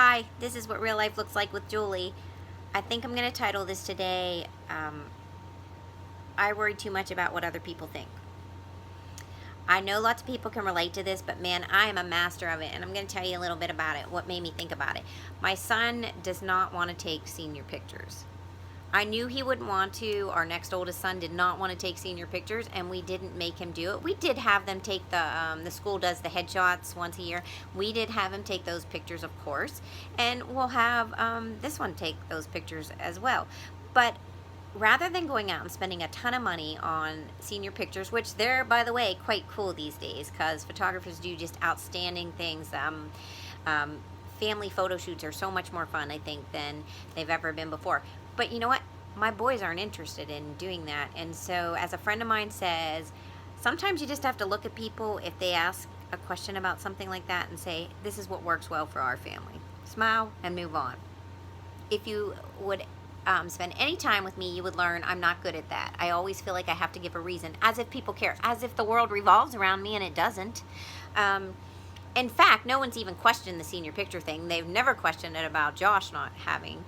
Hi, this is what real life looks like with Julie. I think I'm going to title this today, I worry too much about what other people think. I know lots of people can relate to this, but man, I am a master of it, and I'm going to tell you a little bit about it, what made me think about it. My son does not want to take senior pictures. I knew he wouldn't want to. Our next oldest son did not want to take senior pictures, and we didn't make him do it. We did have them take the school does the headshots once a year. We did have him take those pictures, of course, and we'll have this one take those pictures as well. But rather than going out and spending a ton of money on senior pictures, which they're, by the way, quite cool these days because photographers do just outstanding things. Family photo shoots are so much more fun, I think, than they've ever been before. But you know what? My boys aren't interested in doing that. And so, as a friend of mine says, sometimes you just have to look at people if they ask a question about something like that and say, this is what works well for our family. Smile and move on. If you would spend any time with me, you would learn I'm not good at that. I always feel like I have to give a reason, as if people care, as if the world revolves around me, and it doesn't. In fact, no one's even questioned the senior picture thing. They've never questioned it about Josh not having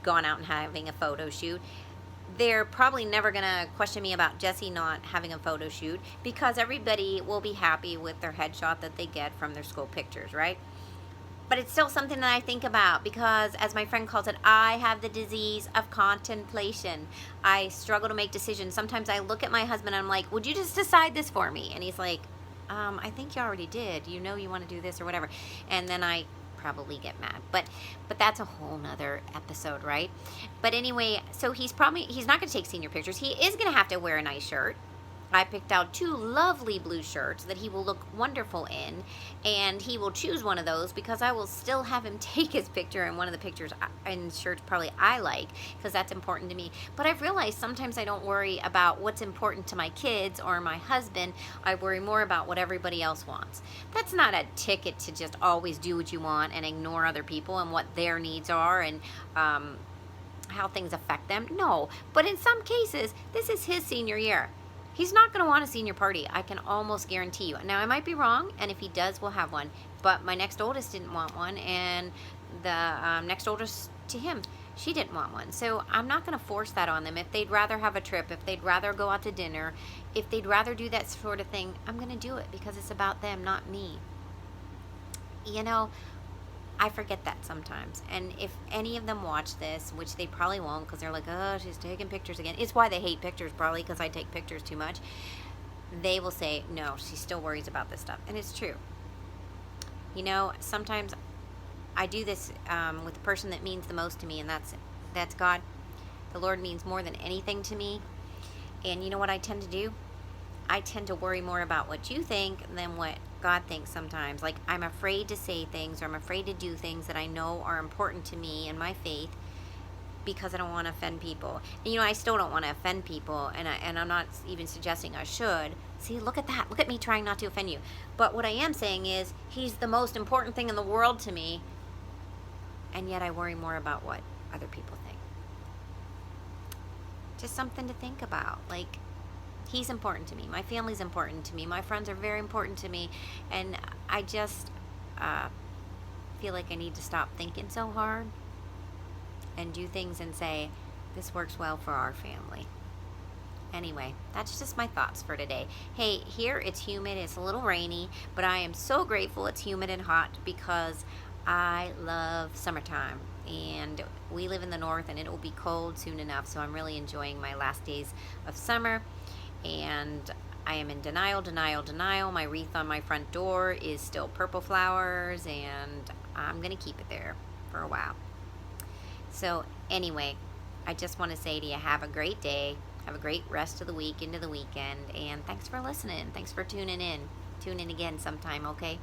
gone out and having a photo shoot. They're probably never going to question me about Jesse not having a photo shoot because everybody will be happy with their headshot that they get from their school pictures, right? But it's still something that I think about because, as my friend calls it, I have the disease of contemplation. I struggle to make decisions. Sometimes I look at my husband and I'm like, would you just decide this for me? And he's like, I think you already did. You know you want to do this or whatever. And then I probably get mad. But that's a whole nother episode, right? But anyway, so he's not going to take senior pictures. He is going to have to wear a nice shirt. I picked out 2 lovely blue shirts that he will look wonderful in, and he will choose one of those because I will still have him take his picture in one of the pictures and shirts probably I like because that's important to me. But I've realized sometimes I don't worry about what's important to my kids or my husband. I worry more about what everybody else wants. That's not a ticket to just always do what you want and ignore other people and what their needs are and how things affect them. No, but in some cases, this is his senior year. He's not going to want a senior party. I can almost guarantee you. Now, I might be wrong, and if he does, we'll have one. But my next oldest didn't want one, and the next oldest to him, she didn't want one. So I'm not going to force that on them. If they'd rather have a trip, if they'd rather go out to dinner, if they'd rather do that sort of thing, I'm going to do it because it's about them, not me. You know, I forget that sometimes. And if any of them watch this, which they probably won't because they're like, oh, she's taking pictures again. It's why they hate pictures, probably because I take pictures too much. They will say, no, she still worries about this stuff. And it's true. You know, sometimes I do this with the person that means the most to me, and that's God. The Lord means more than anything to me. And you know what I tend to do? I tend to worry more about what you think than what God thinks sometimes. Like, I'm afraid to say things or I'm afraid to do things that I know are important to me and my faith because I don't want to offend people. And, you know, I still don't want to offend people, and I'm not even suggesting I should. See, look at that. Look at me trying not to offend you. But what I am saying is he's the most important thing in the world to me, and yet I worry more about what other people think. Just something to think about. Like, he's important to me. My family's important to me. My friends are very important to me. And I just feel like I need to stop thinking so hard and do things and say, this works well for our family. Anyway, that's just my thoughts for today. Hey, here it's humid. It's a little rainy, but I am so grateful it's humid and hot because I love summertime. And we live in the north, and it will be cold soon enough. So I'm really enjoying my last days of summer. And I am in denial. My wreath on my front door is still purple flowers, and I'm going to keep it there for a while. So anyway, I just want to say to you, have a great day. Have a great rest of the week into the weekend. And thanks for listening. Thanks for tuning in. Tune in again sometime, okay?